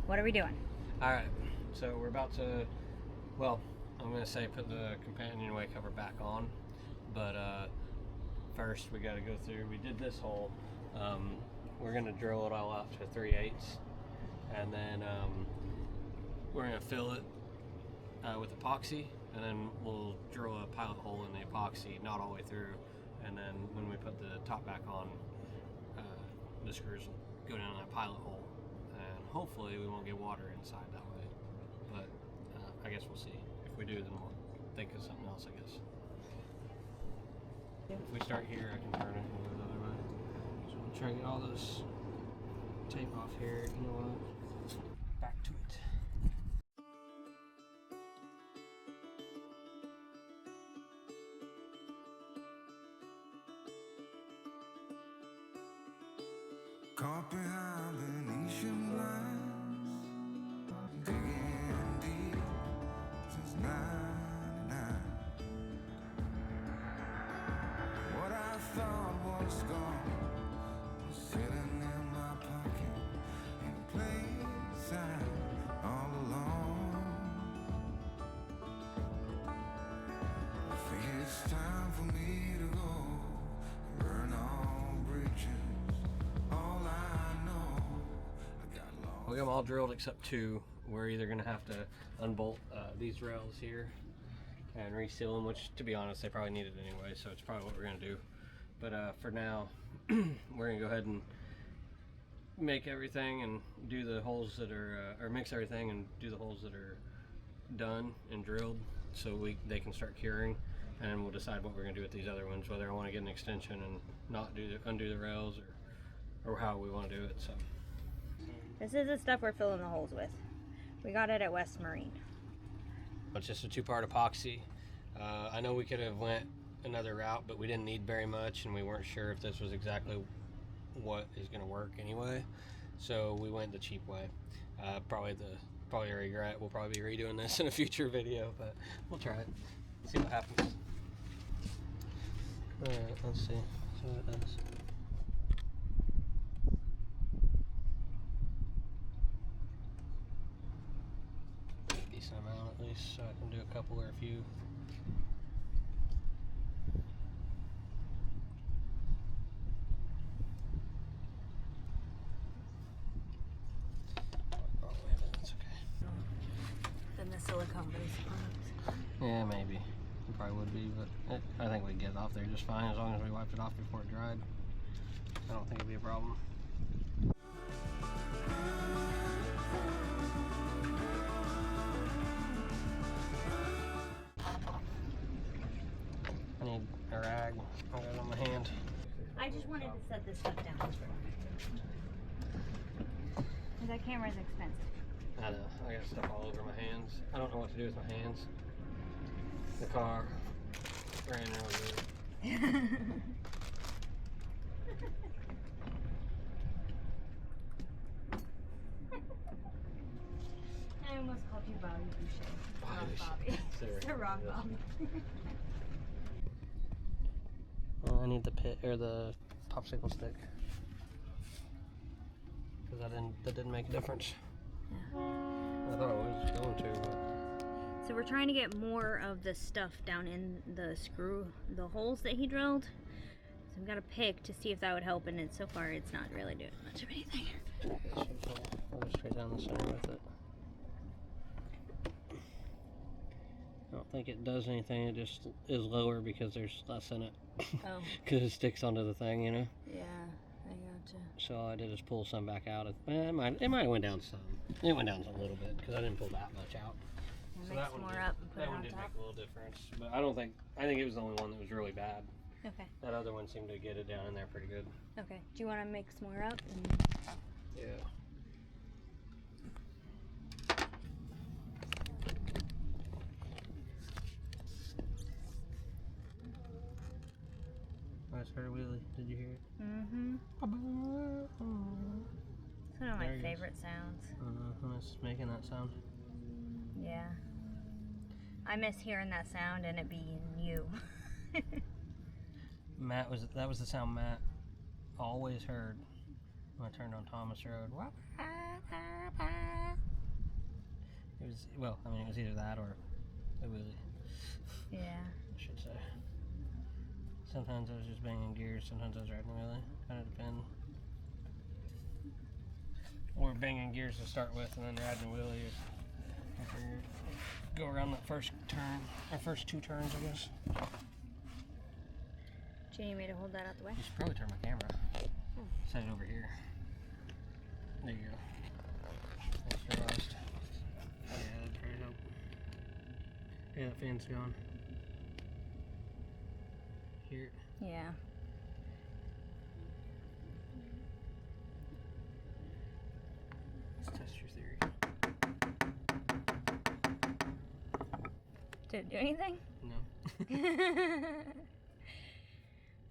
What are we doing? Alright, so we're about to, well, I'm going to say put the Companionway cover back on, but first we got to go through, we did this hole, we're going to drill it all out to 3/8, and then we're going to fill it with epoxy, and then we'll drill a pilot hole in the epoxy, not all the way through, and then when we put the top back on, the screws will go down that pilot hole, and hopefully we won't get water inside that way, but I guess we'll see. If we do, then we'll think of something else, I guess. If we start here, I can turn it and go the other way. So we'll try to get all this tape off here. You know what? Back to it. Caught behind Venetian blinds, digging deep since '99. What I thought was gone was sitting in my pocket in plain sight all along. I think it's time for me to go and burn all bridges. We got them all drilled except two. We're either going to have to unbolt these rails here and reseal them, which to be honest they probably need it anyway, so it's probably what we're going to do. But for now we're going to go ahead and make everything and do the holes that are, or mix everything and do the holes that are done and drilled, so they can start curing, and then we'll decide what we're going to do with these other ones, whether I want to get an extension and not undo the rails, or how we want to do it. So This is the stuff we're filling the holes with. We got it at West Marine. it's just a two-part epoxy. I know we could have went another route, but we didn't need very much, and we weren't sure if this was exactly what is going to work anyway, so we went the cheap way. Probably a regret. We'll probably be redoing this in a future video, but we'll try it, see what happens. All right, let's see what it does. Decent amount at least, so I can do a couple or a few. Oh, wait, that's okay. Then the silicone base. Yeah, maybe. It probably would be, but I think we'd get it off there just fine as long as we wiped it off before it dried. I don't think it'd be a problem. I need a rag. I got it on my hand. I just wanted to set this stuff down. Because that camera's expensive. I know. I got stuff all over my hands. I don't know what to do with my hands. The car ran real good. I almost called you Bobby Boucher. Not Bobby. It's the wrong Bobby. Well, I need the pit or the popsicle stick, because that didn't make a difference. Yeah. I thought it was going to. But... So we're trying to get more of the stuff down in the holes that he drilled. So I've got a pick to see if that would help, and so far it's not really doing much of anything. I'll go straight down the center with it. I don't think it does anything, it just is lower because there's less in it. Oh. Because it sticks onto the thing, you know? Yeah, I gotcha. So all I did is pull some back out. It might have went down some. It went down a little bit because I didn't pull that much out. So mix more up and put it on top. That one did make a little difference, but I think it was the only one that was really bad. Okay. That other one seemed to get it down in there pretty good. Okay. Do you want to mix more up? Yeah. I just heard a wheelie. Did you hear it? Mm-hmm. It's one of my favorite sounds. It's making that sound. Yeah. I miss hearing that sound and it being you. That was the sound Matt always heard when I turned on Thomas Road. was, well, I mean, it was either that or a wheelie, Yeah. I should say. Sometimes I was just banging gears, sometimes I was riding a wheelie. Kind of depend. Or banging gears to start with and then riding a wheelie after you go around that first turn, or first 2 turns, I guess. Do you need me to hold that out the way? You should probably turn my camera. Set it over here. There you go. That's realized. Yeah, that'd probably help. Yeah, that fan's gone. Here. Yeah. Let's test your theory. Did it do anything? No.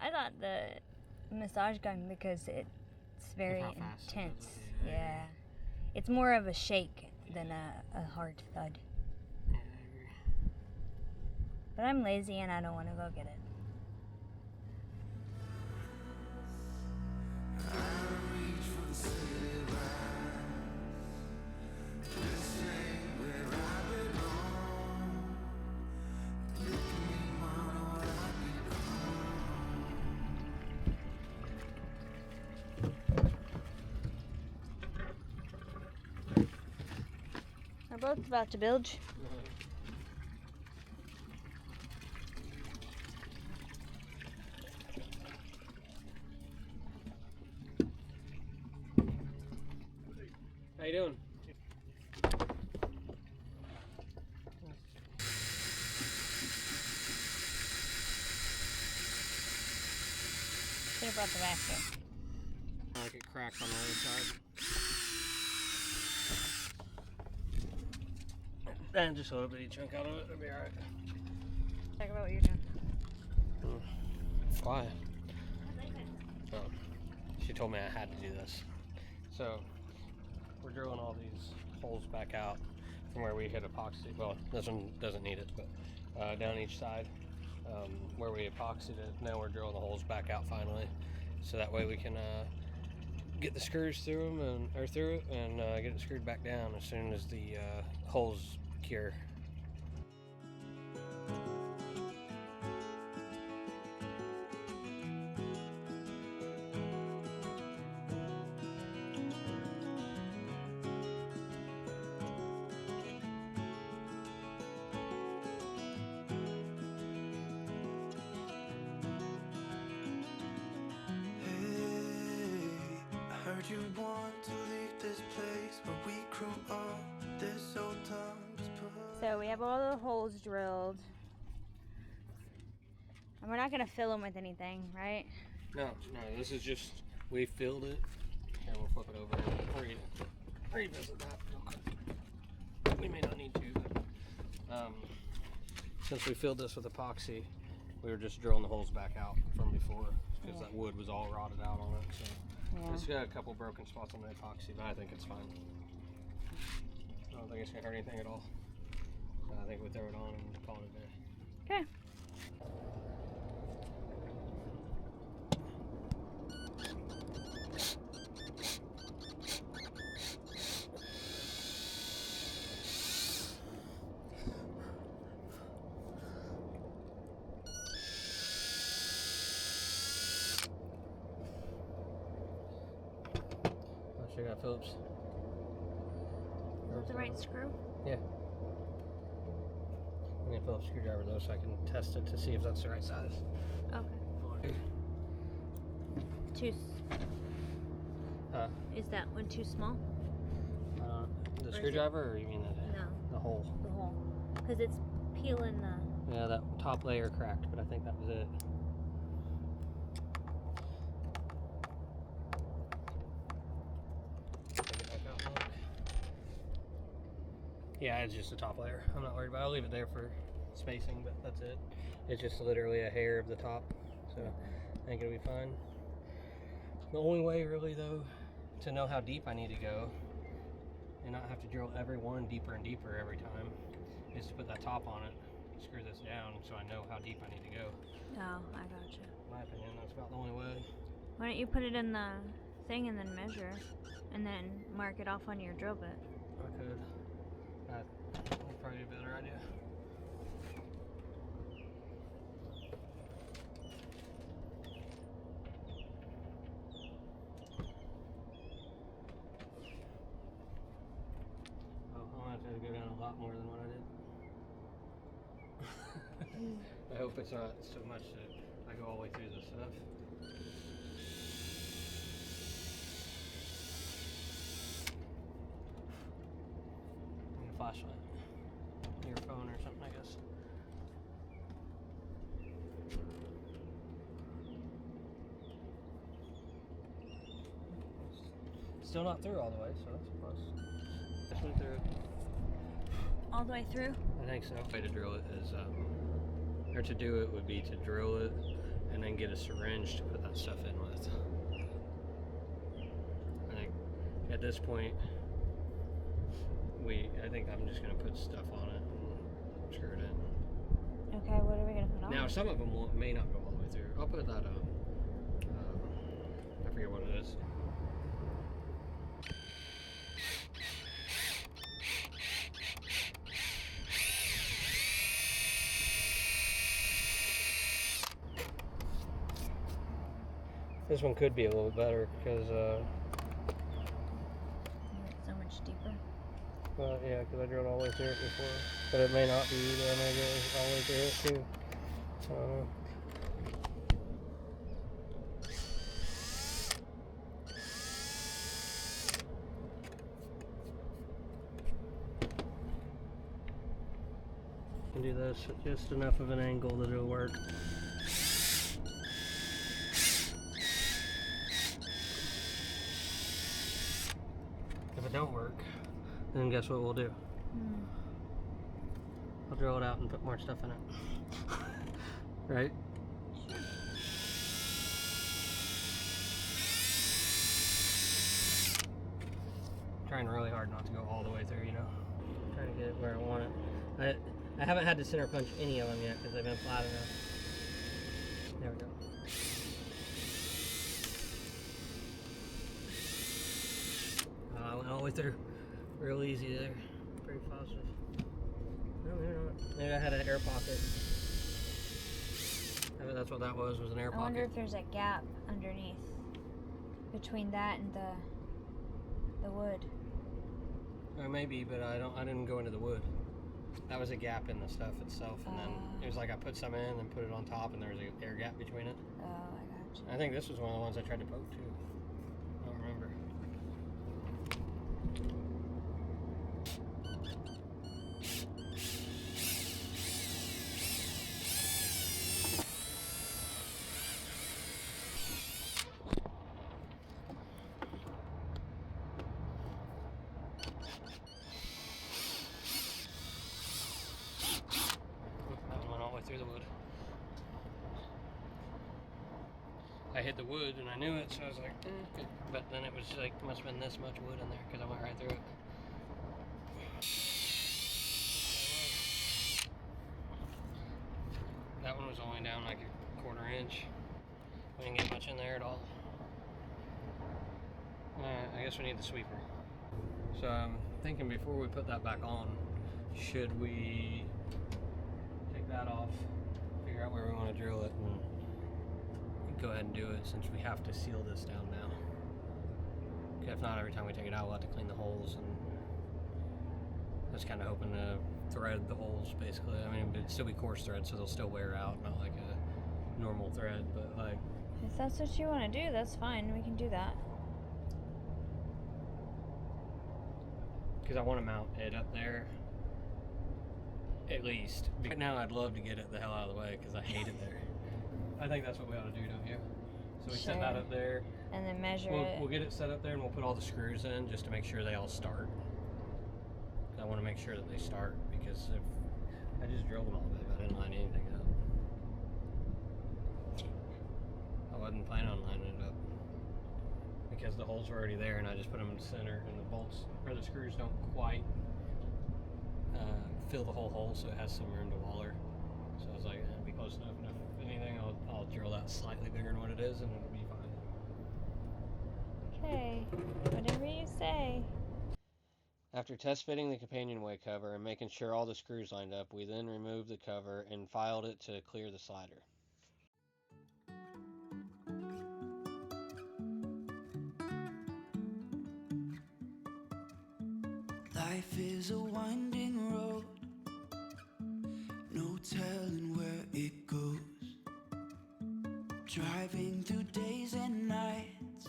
I thought the massage gun, because it's very How fast it intense. does it, Yeah. It's more of a shake than a hard thud. Yeah, I agree. But I'm lazy and I don't want to go get it. We're both about to bilge. How you doing? Should have brought the vacuum. Like it cracked on the other side. And just a little bitty chunk out of it, it'll be alright. Talk about what you're doing. Why? Oh, she told me I had to do this. So, we're drilling all these holes back out from where we hit epoxy. Well, this one doesn't need it, but down each side where we epoxied it. Now we're drilling the holes back out finally, so that way we can get the screws through them or through it and get it screwed back down as soon as the holes cure. You want to leave this place where we grew up. This old town just put. So we have all the holes drilled. And we're not going to fill them with anything, right? No, this is just, we filled it. Here, we'll flip it over and revisit that real quick. We may not need to, but since we filled this with epoxy, we were just drilling the holes back out from before because that wood was all rotted out on it. So. Yeah. It's got a couple broken spots on the epoxy, but I think it's fine. I don't think it's gonna hurt anything at all. So I think we throw it on and call it a day. Okay. Sure, got Phillips. Is that the right screw? Yeah. I need a Phillips screwdriver though, so I can test it to see if that's the right size. Okay. Is that one too small? The is screwdriver, or you mean No, the hole? the hole. Because it's peeling the... Yeah, that top layer cracked, but I think that was it. Yeah, it's just the top layer. I'm not worried about it. I'll leave it there for spacing, but that's it. It's just literally a hair of the top, so I think it'll be fine. The only way really though to know how deep I need to go and not have to drill every one deeper and deeper every time is to put that top on it, screw this down so I know how deep I need to go. Oh, I gotcha. In my opinion, that's about the only way. Why don't you put it in the thing and then measure and then mark it off on your drill bit? I could. That'd probably be a better idea. Oh, I'm gonna have to go down a lot more than what I did. I hope it's not so much that I go all the way through this stuff. Need a flashlight. Your phone or something, I guess. Still not through all the way, so that's a plus. Just went through it. All the way through? I think so. The way to drill it is, or to do it would be to drill it and then get a syringe to put that stuff in with. I think at this point, I think I'm just gonna put stuff on it and screw it in. Okay, what are we gonna put on? Now, some of them may not go all the way through. I'll put that I forget what it is. This one could be a little bit better because, It's so much deeper. yeah, because I drilled all the way through it before. But it may not be either. I may go all the way through it too. Can do this at just enough of an angle that it'll work. If it don't work, then guess what we'll do? I'll drill it out and put more stuff in it. Right? Trying really hard not to go all the way through, you know? Trying to get it where I want it. I haven't had to center punch any of them yet because they've been flat enough. There we go. I went all the way through real easy there. Very positive. No, maybe not. Maybe I had an air pocket. Maybe that's what that was an air pocket. I wonder if there's a gap underneath between that and the wood. Or maybe, but I didn't go into the wood. That was a gap in the stuff itself, and then it was like I put some in and put it on top, and there was an air gap between it. Oh, I gotcha. I think this was one of the ones I tried to poke too. I don't remember. Through the wood. I hit the wood and I knew it, so I was like, but then it was like, must have been this much wood in there because I went right through it. That one was only down like a quarter inch. We didn't get much in there at all. I guess we need the sweeper. So I'm thinking before we put that back on, should we that off, figure out where we want to drill it, and go ahead and do it since we have to seal this down now. If not, every time we take it out, we'll have to clean the holes, and I was kind of hoping to thread the holes basically. I mean, it'd still be coarse thread, so they'll still wear out, not like a normal thread, but like. If that's what you want to do, that's fine. We can do that. Because I want to mount it up there. At least. Right now, I'd love to get it the hell out of the way because I hate it there. I think that's what we ought to do, don't you? So we set that up there. And then measure it. We'll get it set up there and we'll put all the screws in just to make sure they all start. I want to make sure that they start because if I just drilled them all bit, I didn't line anything up. I wasn't planning on lining it up because the holes were already there and I just put them in the center and the bolts or the screws don't quite fill the whole hole, so it has some room to waller. So I was like, it'll be close enough. And if anything, I'll drill that slightly bigger than what it is, and it'll be fine. Okay, whatever you say. After test fitting the companionway cover and making sure all the screws lined up, we then removed the cover and filed it to clear the slider. Life is a winding road, no telling where it goes. Driving through days and nights,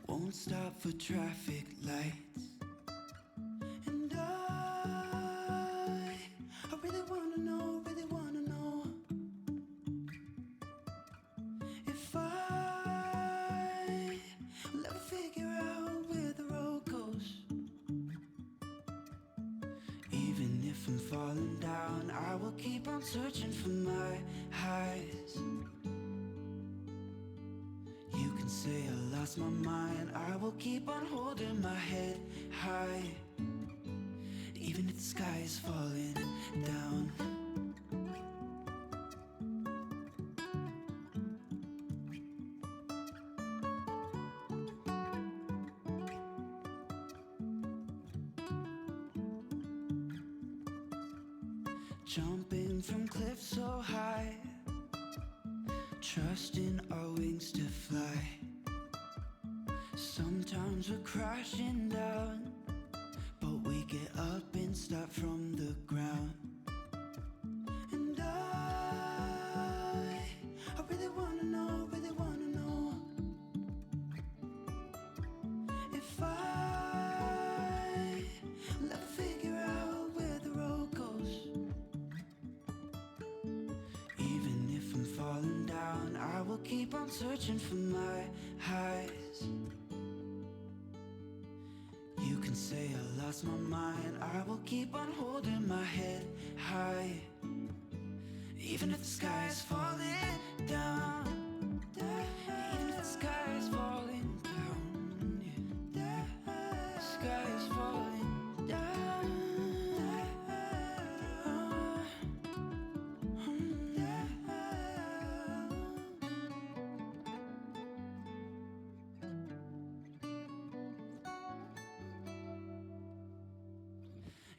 won't stop for traffic lights. And I really wanna know if I will ever figure out where the road goes. Even if I'm falling down, I will keep on searching for my highs. You can say I lost my mind, I will keep on holding my head high. Even if the sky is falling down. Jumping from cliffs so high, trusting our wings to fly. Sometimes we're crashing down, but we get up and start from the ground. And I really wanna know if I will ever figure out where the road goes. Even if I'm falling down, I will keep on searching for my highs. You can say I lost my mind, I will keep on holding my head high. Even if the sky is falling down. Even if the sky is falling down, yeah. The sky is falling down.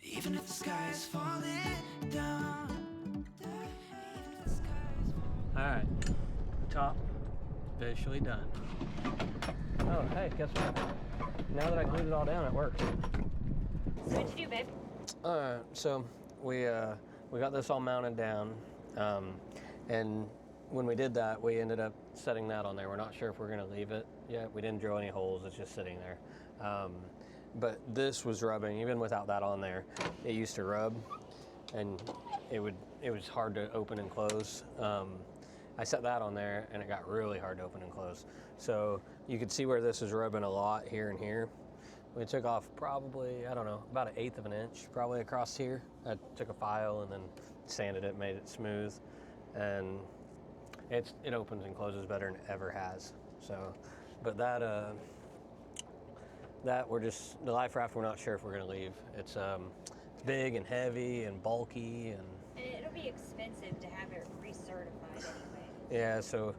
Even if the sky is falling down. Even if the sky is falling. Alright, top officially done. Oh, hey, guess what? Now that I glued it all down, it works. So what'd you do, babe? So we got this all mounted down, and when we did that, we ended up setting that on there. We're not sure if we're going to leave it yet. We didn't drill any holes. It's just sitting there. But this was rubbing, even without that on there. It used to rub, and it was hard to open and close. I set that on there, and it got really hard to open and close. So you could see where this is rubbing a lot here and here. We took off probably, I don't know, about 1/8 of an inch, probably across here. I took a file and then sanded it, made it smooth, and it opens and closes better than it ever has. So, but that we're just, the life raft, we're not sure if we're gonna leave. It's big and heavy and bulky, and It'll be expensive to have it recertified anyway. yeah, so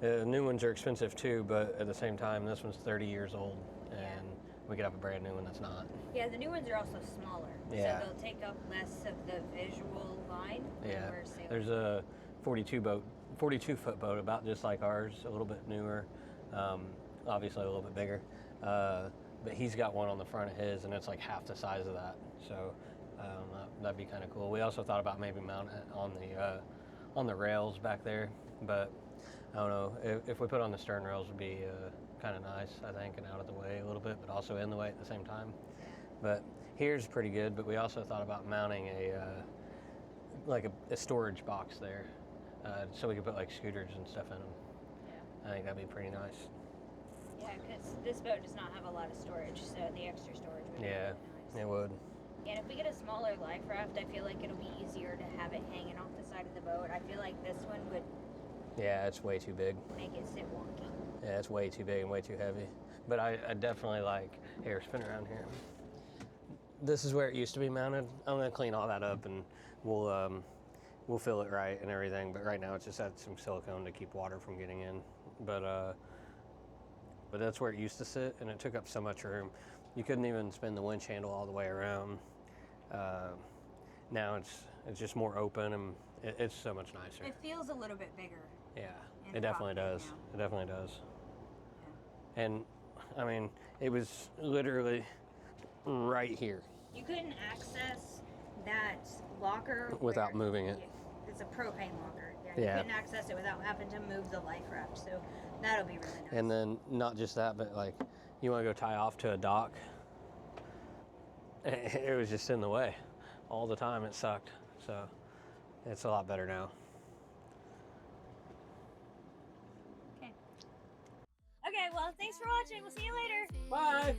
new ones are expensive too, but at the same time, this one's 30 years old, and we could have a brand new one that's not. Yeah, the new ones are also smaller, Yeah. so they'll take up less of the visual line. Yeah, over Sailboat. there's a 42-foot boat, about just like ours, a little bit newer, obviously a little bit bigger. But he's got one on the front of his, and it's like half the size of that. So that'd be kind of cool. We also thought about maybe mounting it on the rails back there, but I don't know. If we put it on the stern rails, would be kind of nice, I think, and out of the way a little bit, but also in the way at the same time. But here's pretty good. But we also thought about mounting a storage box there, so we could put like scooters and stuff in them. Yeah. I think that'd be pretty nice. Yeah, because this boat does not have a lot of storage, so the extra storage would be Yeah, really nice. it would. And if we get a smaller life raft, I feel like it'll be easier to have it hanging off the side of the boat. I feel like this one would Yeah, it's way too big. make it sit wonky. Yeah, it's way too big and way too heavy. But I definitely like, here, spin around here. This is where it used to be mounted. I'm gonna clean all that up, and we'll fill it right and everything. But right now it's just had some silicone to keep water from getting in. But that's where it used to sit, and it took up so much room. you couldn't even spin the winch handle all the way around. Now it's just more open, and it's so much nicer. It feels a little bit bigger. Yeah, in it the definitely cockpit does. now. It definitely does. Yeah. And I mean, it was literally right here You couldn't access that locker without moving it. It's a propane locker. Yeah, Yeah. You couldn't access it without having to move the life raft. So that'll be really nice. And then not just that, but like you want to go tie off to a dock, it was just in the way all the time. It sucked. So it's a lot better now. Okay. Okay, well, thanks for watching. We'll see you later. Bye.